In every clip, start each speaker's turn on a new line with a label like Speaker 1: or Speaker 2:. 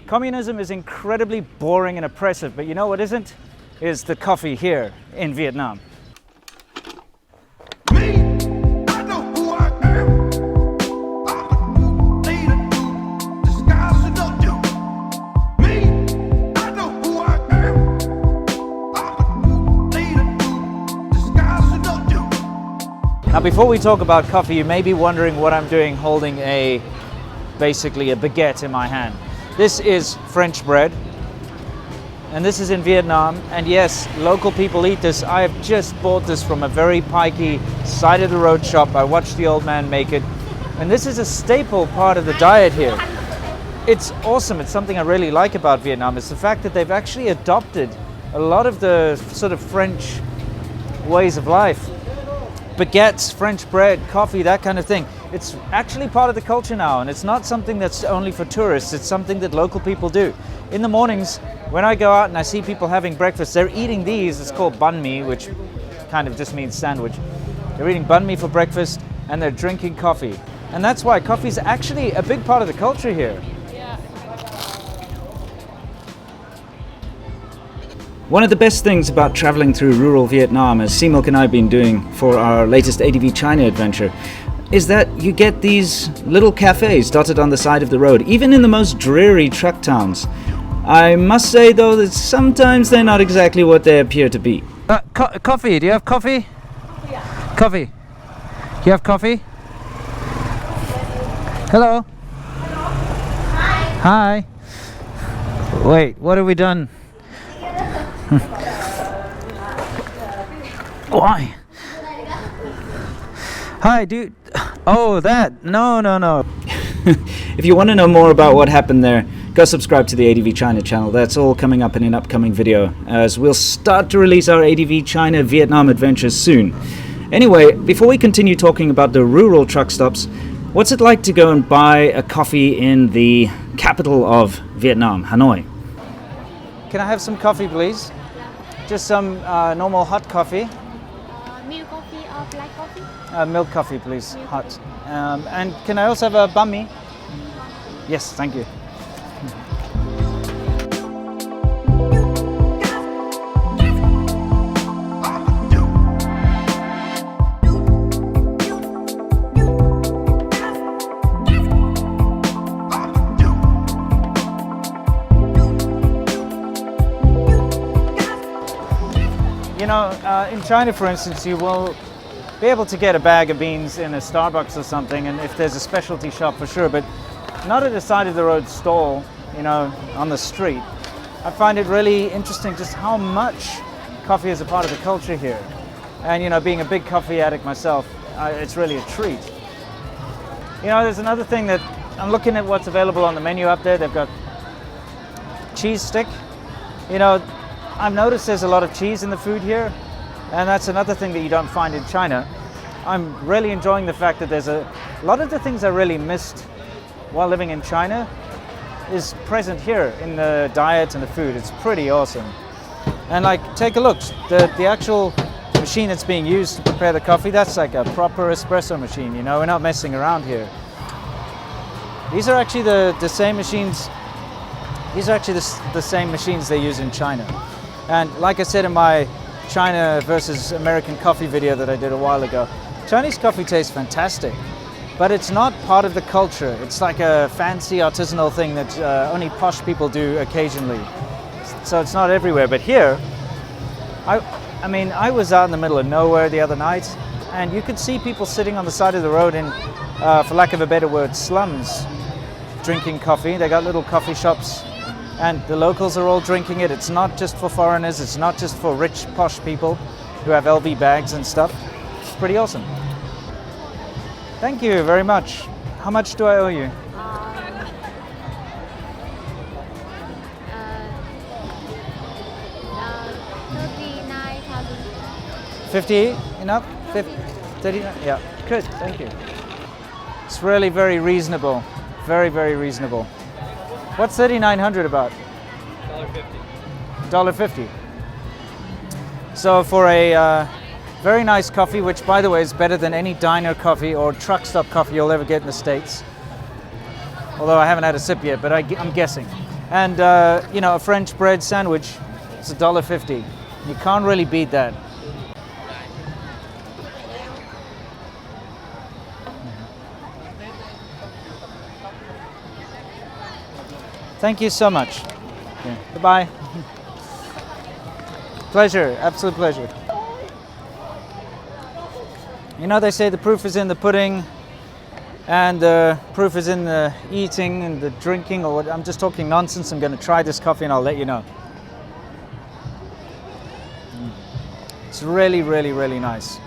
Speaker 1: Communism is incredibly boring and oppressive, but you know what isn't? Is the coffee here in Vietnam. Now, before we talk about coffee, you may be wondering what I'm doing holding basically a baguette in my hand. This is French bread, and this is in Vietnam, and yes, local people eat this. I have just bought this from a very pikey side of the road shop. I watched the old man make it, and this is a staple part of the diet here. It's awesome. It's something I really like about Vietnam. It's the fact that they've actually adopted a lot of the sort of French ways of life. Baguettes, French bread, coffee, that kind of thing. It's actually part of the culture now, and it's not something that's only for tourists. It's something that local people do. In the mornings, when I go out and I see people having breakfast, they're eating these. It's called banh mi, which kind of just means sandwich. They're eating banh mi for breakfast, and they're drinking coffee. And that's why coffee is actually a big part of the culture here. One of the best things about traveling through rural Vietnam, as Similk and I have been doing for our latest ADVChina adventure, is that you get these little cafes dotted on the side of the road, even in the most dreary truck towns. I must say, though, that sometimes they're not exactly what they appear to be. Coffee, do you have coffee? Yeah. Coffee. Do you have coffee? Hello. Hello. Hi. Hi. Wait, what have we done? Why? Hi, dude. Oh, that. No. If you want to know more about what happened there, go subscribe to the ADVChina channel. That's all coming up in an upcoming video, as we'll start to release our ADVChina Vietnam adventures soon. Anyway, before we continue talking about the rural truck stops, what's it like to go and buy a coffee in the capital of Vietnam, Hanoi? Can I have some coffee, please? Just some normal hot coffee.
Speaker 2: Milk coffee or black coffee?
Speaker 1: Milk coffee, please, hot. And can I also have a banh mi? Yes, thank you. You know, in China, for instance, you will be able to get a bag of beans in a Starbucks or something, and if there's a specialty shop, for sure, but not at a side of the road stall, you know, on the street. I find it really interesting just how much coffee is a part of the culture here. And, you know, being a big coffee addict myself, it's really a treat. You know, there's another thing that I'm looking at what's available on the menu up there. They've got cheese stick. You know, I've noticed there's a lot of cheese in the food here, and that's another thing that you don't find in China. I'm really enjoying the fact that there's a lot of the things I really missed while living in China is present here in the diet and the food. It's pretty awesome. And like, take a look, the actual machine that's being used to prepare the coffee, that's like a proper espresso machine, you know, we're not messing around here. These are actually the same machines, the same machines they use in China. And like I said in my China versus American coffee video that I did a while ago, Chinese coffee tastes fantastic, but it's not part of the culture. It's like a fancy artisanal thing that only posh people do occasionally. So it's not everywhere. But here, I mean, I was out in the middle of nowhere the other night, and you could see people sitting on the side of the road in, for lack of a better word, slums, drinking coffee. They got little coffee shops, and the locals are all drinking it. It's not just for foreigners, it's not just for rich, posh people who have LV bags and stuff. It's pretty awesome. Thank you very much. How much do I owe you?
Speaker 2: 39,000.
Speaker 1: 50 enough? 39? Yeah, good, thank you. It's really very reasonable. Very, very reasonable. What's 3,900 about? $1.50. $1.50. So for a very nice coffee, which by the way is better than any diner coffee or truck stop coffee you'll ever get in the States. Although I haven't had a sip yet, but I'm guessing. And you know, a French bread sandwich, it's $1.50. You can't really beat that. Thank you so much. Okay. Goodbye. Pleasure, absolute pleasure. You know, they say the proof is in the pudding and the proof is in the eating and the drinking, or what. I'm just talking nonsense. I'm going to try this coffee and I'll let you know. It's really, really, really nice.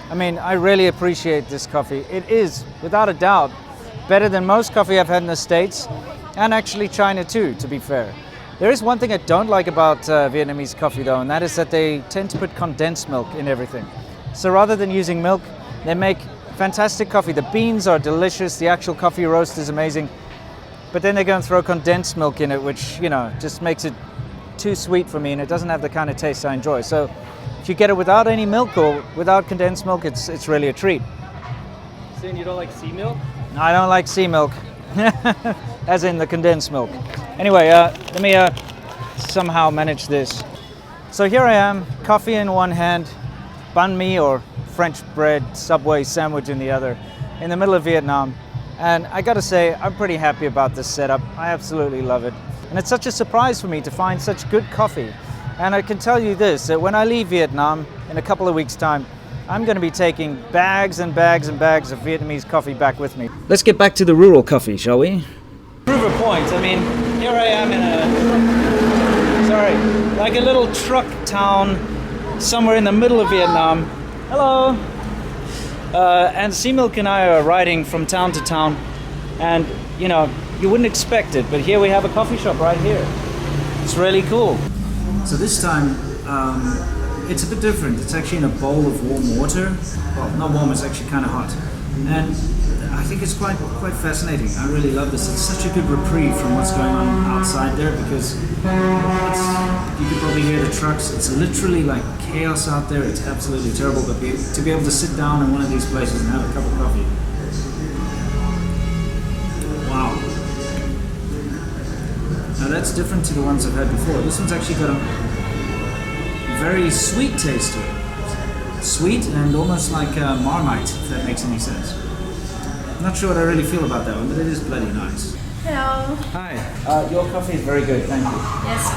Speaker 1: I mean, I really appreciate this coffee. It is, without a doubt, better than most coffee I've had in the States, and actually China too, to be fair. There is one thing I don't like about Vietnamese coffee though, and that is that they tend to put condensed milk in everything. So rather than using milk, they make fantastic coffee. The beans are delicious, the actual coffee roast is amazing, but then they go and throw condensed milk in it, which, you know, just makes it too sweet for me, and it doesn't have the kind of taste I enjoy. So if you get it without any milk or without condensed milk, it's really a treat.
Speaker 3: Saying you don't like sea milk?
Speaker 1: I don't like sea milk, as in the condensed milk. Anyway, let me somehow manage this. So here I am, coffee in one hand, banh mi or French bread Subway sandwich in the other, in the middle of Vietnam. And I gotta say, I'm pretty happy about this setup. I absolutely love it. And it's such a surprise for me to find such good coffee. And I can tell you this, that when I leave Vietnam in a couple of weeks' time, I'm going to be taking bags and bags and bags of Vietnamese coffee back with me. Let's get back to the rural coffee, shall we? Prove a point. I mean, here I am in like a little truck town somewhere in the middle of Vietnam. Hello! And Sea Milk and I are riding from town to town, and you know, you wouldn't expect it, but here we have a coffee shop right here. It's really cool. So this time, it's a bit different. It's actually in a bowl of warm water. Well, not warm, it's actually kind of hot. And I think it's quite fascinating. I really love this. It's such a good reprieve from what's going on outside there, because you can probably hear the trucks. It's literally like chaos out there. It's absolutely terrible. But to be able to sit down in one of these places and have a cup of coffee. Wow. Now that's different to the ones I've had before. This one's actually got a very sweet taste to it. Sweet and almost like Marmite, if that makes any sense. I'm not sure what I really feel about that one, but it is bloody nice.
Speaker 2: Hello.
Speaker 1: Hi. Your coffee is very good, thank you.
Speaker 2: Yes.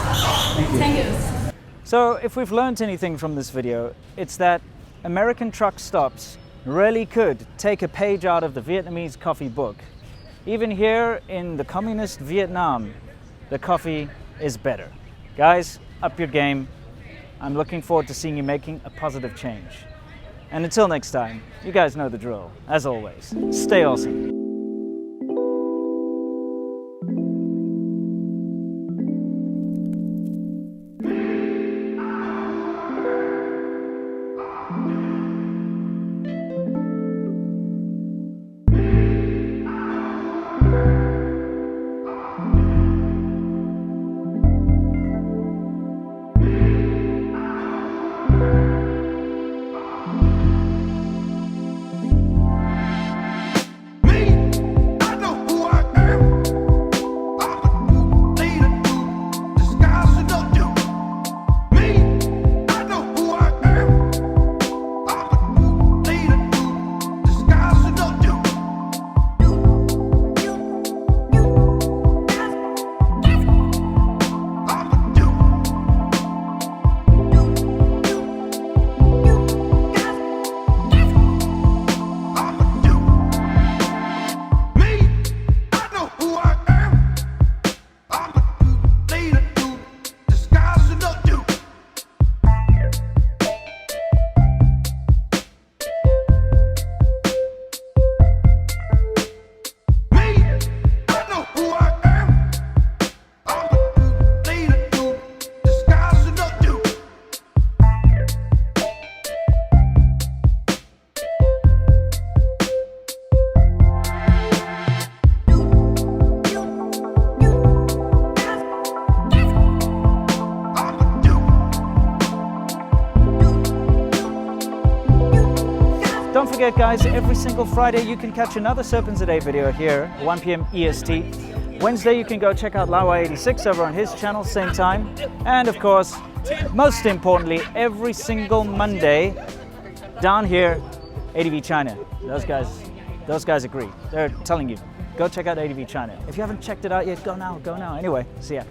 Speaker 1: Thank you.
Speaker 2: Thank you.
Speaker 1: So if we've learned anything from this video, it's that American truck stops really could take a page out of the Vietnamese coffee book. Even here in the communist Vietnam, the coffee is better. Guys, up your game. I'm looking forward to seeing you making a positive change. And until next time, you guys know the drill. As always, stay awesome. Don't forget guys, every single Friday you can catch another SerpentZA video here, 1 p.m. EST. Wednesday, you can go check out Lawa86 over on his channel, same time. And of course, most importantly, every single Monday, down here, ADVChina. Those guys agree. They're telling you, go check out ADVChina. If you haven't checked it out yet, go now, go now. Anyway, see ya.